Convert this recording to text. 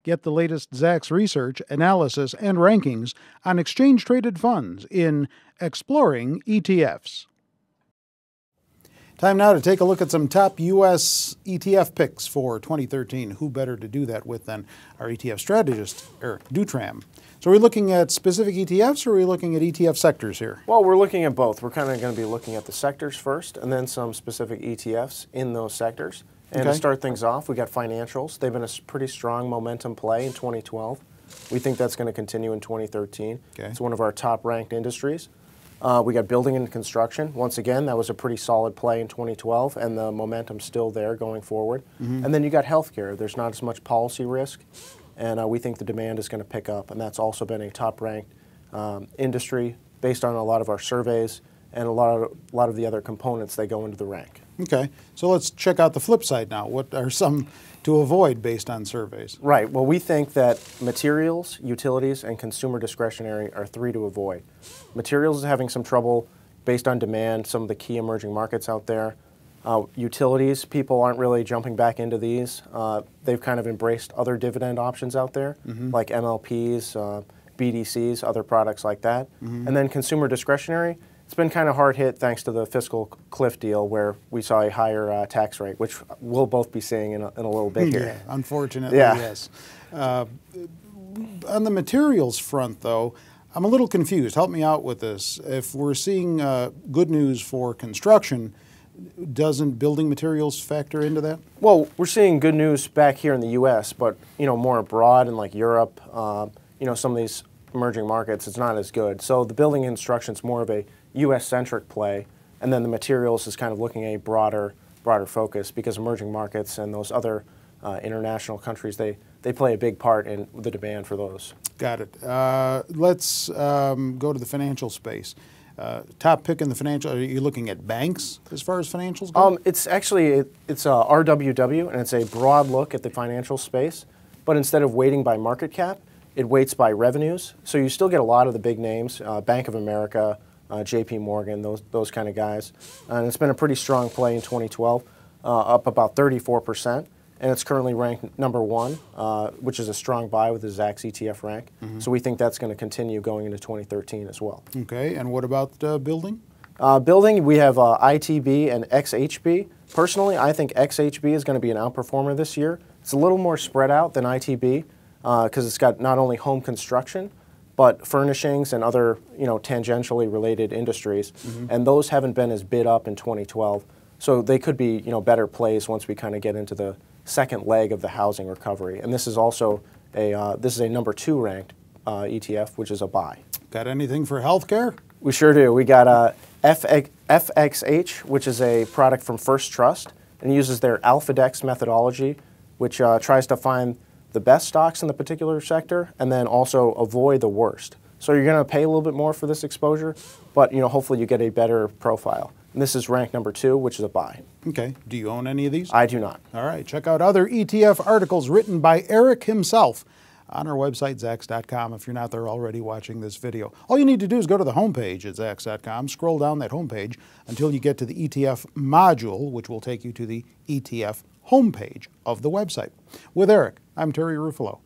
Get the latest Zacks research, analysis, and rankings on exchange-traded funds in Exploring ETFs. Time now to take a look at some top U.S. ETF picks for 2013. Who better to do that with than our ETF strategist, Eric Dutram. So are we looking at specific ETFs or are we looking at ETF sectors here? Well, we're looking at both. We're kind of going to be looking at the sectors first and then some specific ETFs in those sectors. And to start things off, we got financials. They've been a pretty strong momentum play in 2012. We think that's going to continue in 2013. It's one of our top ranked industries. We got building and construction. Once again, that was a pretty solid play in 2012, and the momentum's still there going forward. And then you got healthcare. There's not as much policy risk, and we think the demand is going to pick up, and that's also been a top-ranked industry based on a lot of our surveys and a lot of the other components that go into the rank. Okay, so let's check out the flip side now. What are some to avoid based on surveys? Right, well, we think that materials, utilities, and consumer discretionary are three to avoid. Materials is having some trouble based on demand, some of the key emerging markets out there. Utilities, people aren't really jumping back into these. They've kind of embraced other dividend options out there, like MLPs, BDCs, other products like that. And then consumer discretionary, it's been kind of hard hit thanks to the fiscal cliff deal where we saw a higher tax rate, which we'll both be seeing in a little bit here. Yeah, unfortunately, yes. On the materials front, though, I'm a little confused. Help me out with this. If we're seeing good news for construction, doesn't building materials factor into that? Well, we're seeing good news back here in the U.S., but more abroad in like Europe, some of these emerging markets, it's not as good. So the building and construction is more of a U.S.-centric play, and then the materials is kind of looking at a broader focus because emerging markets and those other international countries, they play a big part in the demand for those. Got it. Let's go to the financial space. Top pick in the financial, are you looking at banks as far as financials go? It's actually, it's RWW, and it's a broad look at the financial space, but instead of weighting by market cap, it weights by revenues. So you still get a lot of the big names, Bank of America, JP Morgan, those kind of guys. And it's been a pretty strong play in 2012, up about 34%. And it's currently ranked number 1, which is a strong buy with the Zacks ETF rank. So we think that's going to continue going into 2013 as well. Okay, and what about building? Building, we have ITB and XHB. Personally, I think XHB is going to be an outperformer this year. It's a little more spread out than ITB because it's got not only home construction, but furnishings and other tangentially related industries. And those haven't been as bid up in 2012. So they could be better plays once we kind of get into the second leg of the housing recovery. And this is also a number 2 ranked ETF, which is a buy. Got anything for healthcare? We sure do. We got FXH, which is a product from First Trust, and uses their AlphaDex methodology, which tries to find the best stocks in the particular sector and then also avoid the worst. So you're going to pay a little bit more for this exposure, but hopefully you get a better profile. And this is ranked number 2, which is a buy. Okay. Do you own any of these? I do not. All right. Check out other ETF articles written by Eric himself on our website, Zacks.com, if you're not there already watching this video. All you need to do is go to the homepage at Zacks.com, scroll down that homepage until you get to the ETF module, which will take you to the ETF homepage of the website. With Eric, I'm Terry Ruffalo.